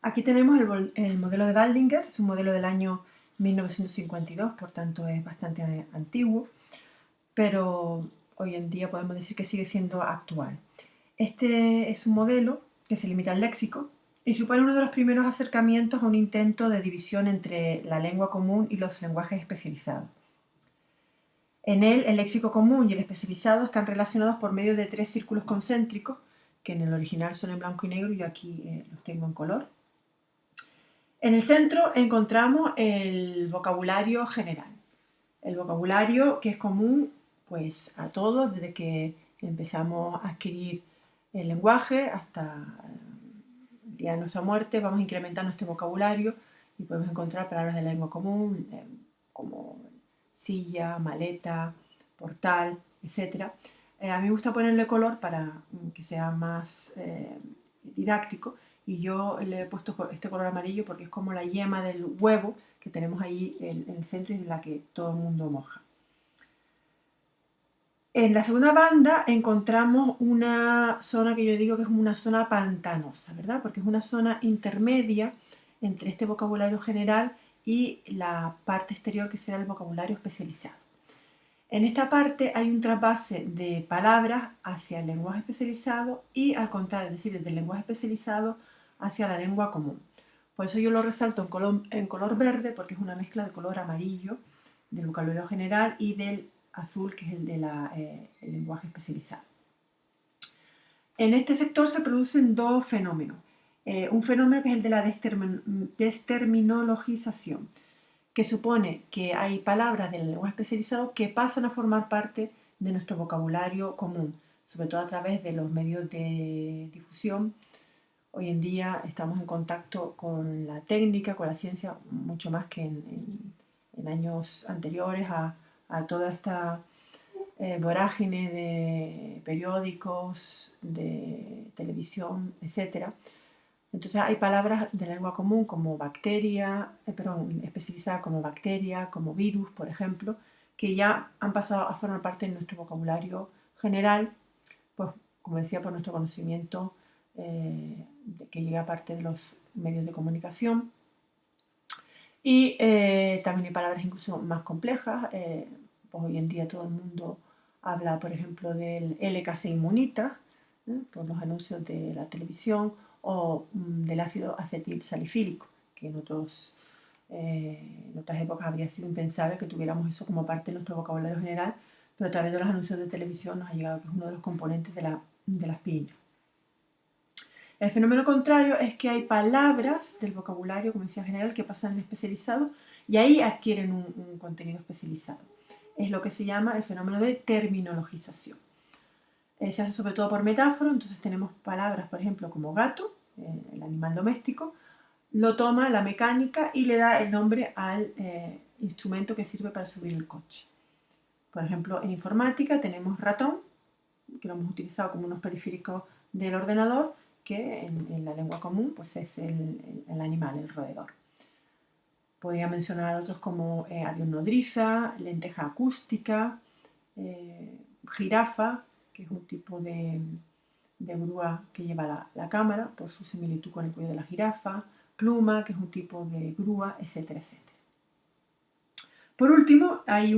Aquí tenemos el modelo de Baldinger, es un modelo del año 1952, por tanto es bastante antiguo, pero hoy en día podemos decir que sigue siendo actual. Este es un modelo que se limita al léxico y supone uno de los primeros acercamientos a un intento de división entre la lengua común y los lenguajes especializados. En él, el léxico común y el especializado están relacionados por medio de 3 círculos concéntricos, que en el original son en blanco y negro y yo aquí los tengo en color. En el centro encontramos el vocabulario general, el vocabulario que es común pues, a todos desde que empezamos a adquirir el lenguaje hasta el día de nuestra muerte. Vamos incrementando este vocabulario y podemos encontrar palabras de lengua común como silla, maleta, portal, etc. A mí me gusta ponerle color para que sea más didáctico y yo le he puesto este color amarillo porque es como la yema del huevo que tenemos ahí en el centro y en la que todo el mundo moja. En la segunda banda encontramos una zona que yo digo que es una zona pantanosa, ¿verdad? Porque es una zona intermedia entre este vocabulario general y la parte exterior que será el vocabulario especializado. En esta parte hay un trasvase de palabras hacia el lenguaje especializado y al contrario, es decir, desde el lenguaje especializado hacia la lengua común. Por eso yo lo resalto en color verde, porque es una mezcla del color amarillo del vocabulario general y del azul, que es el del lenguaje especializado. En este sector se producen dos fenómenos. Un fenómeno que es el de la desterminologización, que supone que hay palabras del lenguaje especializado que pasan a formar parte de nuestro vocabulario común, sobre todo a través de los medios de difusión. Hoy en día estamos en contacto con la técnica, con la ciencia, mucho más que en años anteriores a toda esta vorágine de periódicos, de televisión, etc. Entonces hay palabras de lengua común como bacteria, especializada como bacteria, como virus, por ejemplo, que ya han pasado a formar parte de nuestro vocabulario general, pues como decía, por nuestro conocimiento que llega a parte de los medios de comunicación. Y también hay palabras incluso más complejas, pues hoy en día todo el mundo habla, por ejemplo, del LK6 inmunita, por los anuncios de la televisión, o del ácido acetil salicílico, que en otras épocas habría sido impensable que tuviéramos eso como parte de nuestro vocabulario general, pero a través de los anuncios de televisión nos ha llegado que es uno de los componentes de la aspirina. El fenómeno contrario es que hay palabras del vocabulario, como decía general, que pasan al especializado y ahí adquieren un contenido especializado. Es lo que se llama el fenómeno de terminologización. Se hace sobre todo por metáfora, entonces tenemos palabras, por ejemplo, como gato, el animal doméstico, lo toma la mecánica y le da el nombre al instrumento que sirve para subir el coche. Por ejemplo, en informática tenemos ratón, que lo hemos utilizado como unos periféricos del ordenador, que en la lengua común pues es el animal, el roedor. Podría mencionar otros como avión nodriza, lenteja acústica, jirafa, que es un tipo de grúa que lleva la cámara por su similitud con el cuello de la jirafa, pluma, que es un tipo de grúa, etcétera, etcétera. Por último, hay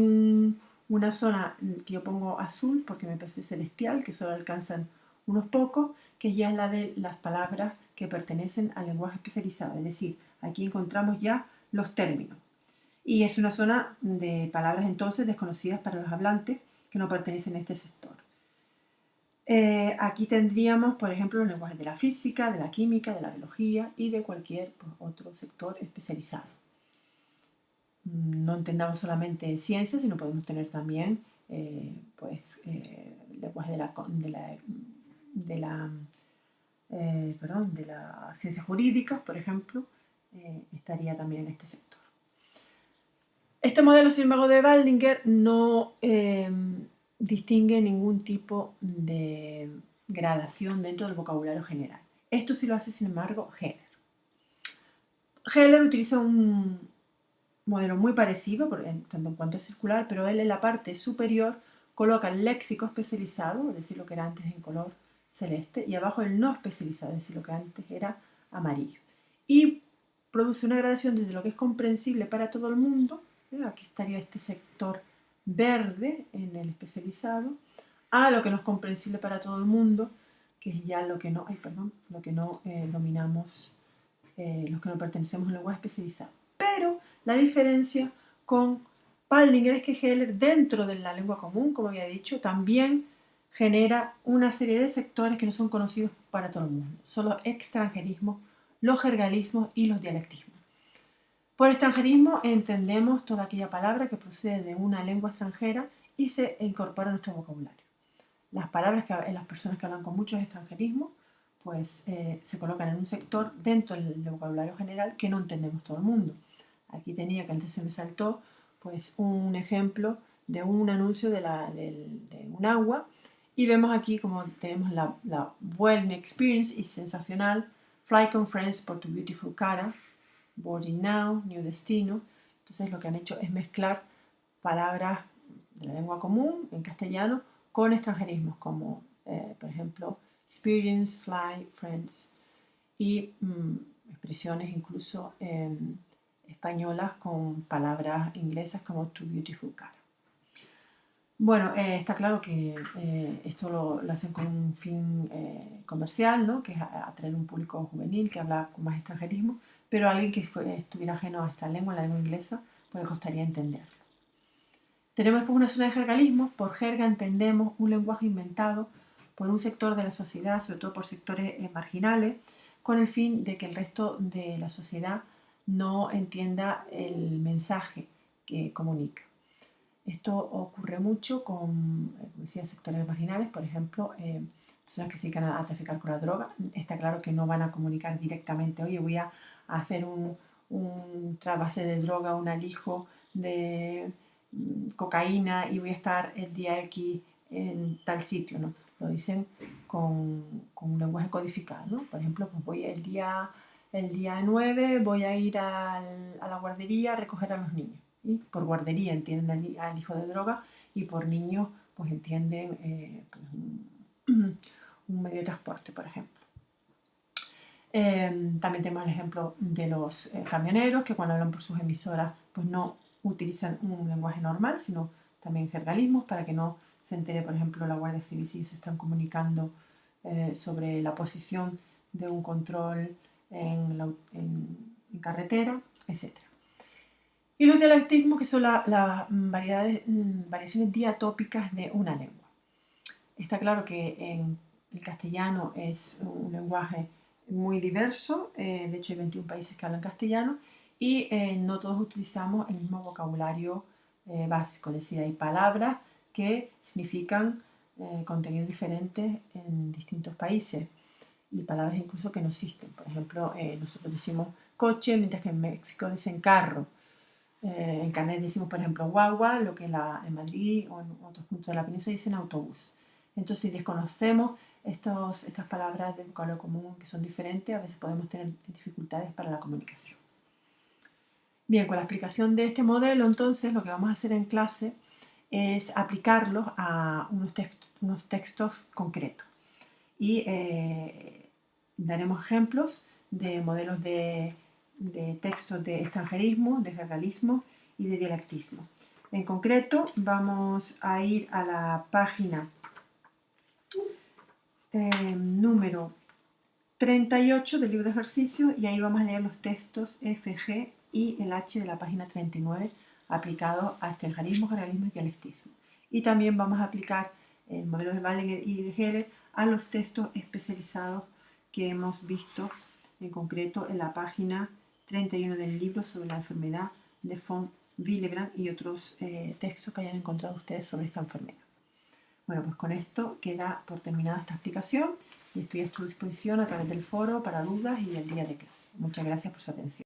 una zona que yo pongo azul porque me parece celestial, que solo alcanzan unos pocos, que ya es la de las palabras que pertenecen al lenguaje especializado, es decir, aquí encontramos ya los términos. Y es una zona de palabras entonces desconocidas para los hablantes que no pertenecen a este sector. Aquí tendríamos, por ejemplo, los lenguajes de la física, de la química, de la biología y de cualquier otro sector especializado. No entendamos solamente ciencias, sino podemos tener también lenguaje de las ciencias jurídicas, por ejemplo, estaría también en este sector. Este modelo, sin embargo, de Baldinger no distingue ningún tipo de gradación dentro del vocabulario general. Esto sí lo hace, sin embargo, Heller. Heller utiliza un modelo muy parecido, tanto en cuanto es circular, pero él en la parte superior coloca el léxico especializado, es decir, lo que era antes en color celeste, y abajo el no especializado, es decir, lo que antes era amarillo. y produce una gradación desde lo que es comprensible para todo el mundo, aquí estaría este sector verde en el especializado, a lo que no es comprensible para todo el mundo, que es ya lo que no, lo que no dominamos, los que no pertenecemos a un lenguaje especializado. Pero la diferencia con Baldinger es que Heller, dentro de la lengua común, como había dicho, también genera una serie de sectores que no son conocidos para todo el mundo. Son los extranjerismos, los jergalismos y los dialectismos. Por extranjerismo entendemos toda aquella palabra que procede de una lengua extranjera y se incorpora a nuestro vocabulario. Las palabras que las personas que hablan con muchos extranjerismos pues se colocan en un sector dentro del vocabulario general que no entendemos todo el mundo. Aquí tenía, que antes se me saltó, pues un ejemplo de un anuncio de un agua y vemos aquí como tenemos la Vueling Experience y sensacional, Fly con Friends por tu beautiful cara, Boarding Now, New Destino. Entonces lo que han hecho es mezclar palabras de la lengua común en castellano con extranjerismos como por ejemplo Experience, Fly, Friends y expresiones incluso españolas con palabras inglesas como To Beautiful Cara. Bueno, está claro que esto lo hacen con un fin comercial, ¿no? Que es atraer un público juvenil que habla con más extranjerismo, pero alguien que estuviera ajeno a esta lengua, la lengua inglesa, pues le costaría entenderlo. Tenemos después una zona de jergalismos. Por jerga entendemos un lenguaje inventado por un sector de la sociedad, sobre todo por sectores marginales, con el fin de que el resto de la sociedad no entienda el mensaje que comunica. Esto ocurre mucho con, como decía, sectores marginales, por ejemplo, personas que se dedican a traficar con la droga. Está claro que no van a comunicar directamente, oye, voy a hacer un trasvase de droga, un alijo de cocaína y voy a estar el día X en tal sitio, ¿no? Lo dicen con un lenguaje codificado, ¿no? Por ejemplo, pues voy el día 9 voy a ir a la guardería a recoger a los niños. Y por guardería entienden al hijo de droga y por niños pues entienden pues un medio de transporte, por ejemplo. También tenemos el ejemplo de los camioneros que cuando hablan por sus emisoras pues no utilizan un lenguaje normal, sino también jergalismos para que no se entere, por ejemplo, la Guardia Civil si se están comunicando sobre la posición de un control en carretera, etc. Y los dialectismos, que son las variaciones diatópicas de una lengua. Está claro que en el castellano es un lenguaje muy diverso, de hecho hay 21 países que hablan castellano y no todos utilizamos el mismo vocabulario básico, es decir, hay palabras que significan contenidos diferentes en distintos países y palabras incluso que no existen. Por ejemplo, nosotros decimos coche, mientras que en México dicen carro. En Canarias decimos, por ejemplo, guagua, lo que en Madrid o en otros puntos de la península dicen autobús. Entonces, si desconocemos estas palabras de vocabulario común que son diferentes, a veces podemos tener dificultades para la comunicación. Bien, con la explicación de este modelo, entonces, lo que vamos a hacer en clase es aplicarlos a unos textos concretos. Y daremos ejemplos de modelos de textos de extranjerismo, de jergalismo y de dialectismo. En concreto, vamos a ir a la página número 38 del libro de ejercicios y ahí vamos a leer los textos F, G y el H de la página 39 aplicados a extranjerismo, jergalismo y dialectismo. Y también vamos a aplicar el modelo de Baldinger y de Heller a los textos especializados que hemos visto en concreto en la página 31 del libro sobre la enfermedad de von Willebrand y otros textos que hayan encontrado ustedes sobre esta enfermedad. Bueno, pues con esto queda por terminada esta explicación y estoy a su disposición a través del foro para dudas y el día de clase. Muchas gracias por su atención.